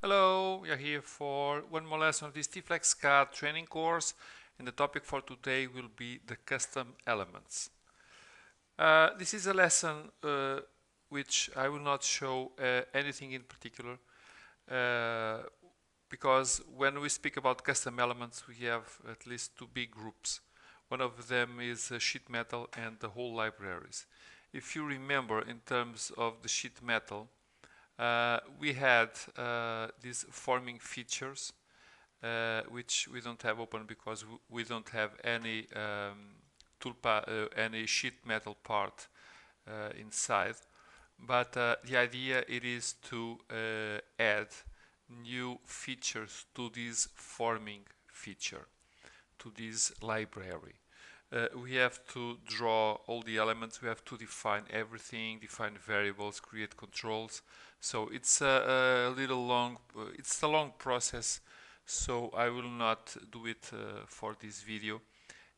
Hello, we are here for one more lesson of this T-Flex CAD training course, and the topic for today will be the custom elements. This is a lesson which I will not show anything in particular uh, because when we speak about custom elements we have at least two big groups. One of them is sheet metal and the whole libraries. If you remember, in terms of the sheet metal, we had these forming features which we don't have open because we don't have any any sheet metal part inside. But the idea it is to add new features to this forming feature, to this library. We have to draw all the elements, we have to define everything, define variables, create controls. So it's a little long, it's a long process, so I will not do it for this video.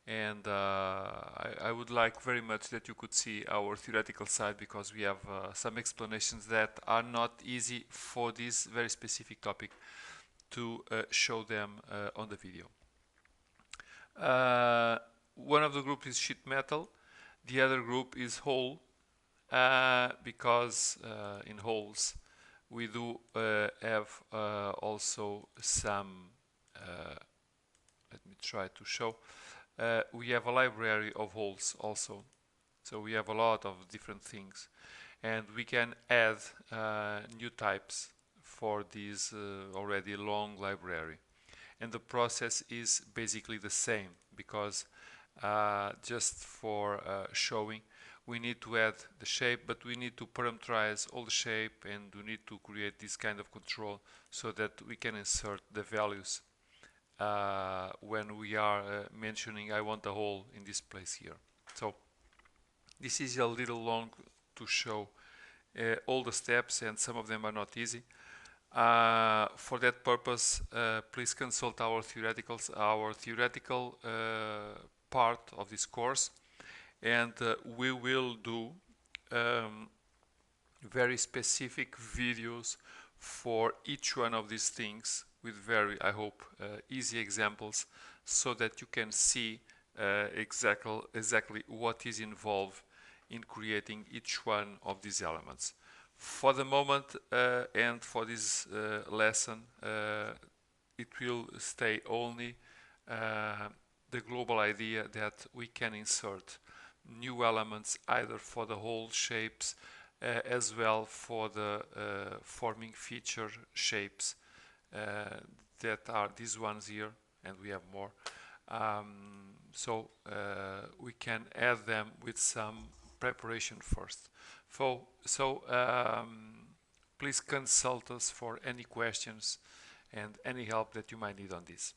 And I would like very much that you could see our theoretical side, because we have some explanations that are not easy for this very specific topic to show them on the video. One of the group is sheet metal, the other group is whole, because in wholes we do have also some, let me try to show, we have a library of wholes also, so we have a lot of different things, and we can add new types for this already long library. And the process is basically the same, because just for showing, we need to add the shape, but we need to parameterize all the shape, and we need to create this kind of control so that we can insert the values when we are mentioning I want a hole in this place here. So this is a little long to show all the steps, and some of them are not easy. For that purpose, please consult our theoretical part of this course, and we will do very specific videos for each one of these things with very, I hope, easy examples, so that you can see exactly what is involved in creating each one of these elements. For the moment and for this lesson, it will stay only the global idea that we can insert new elements either for the whole shapes as well for the forming feature shapes that are these ones here, and we have more. So we can add them with some preparation first. So please consult us for any questions and any help that you might need on this.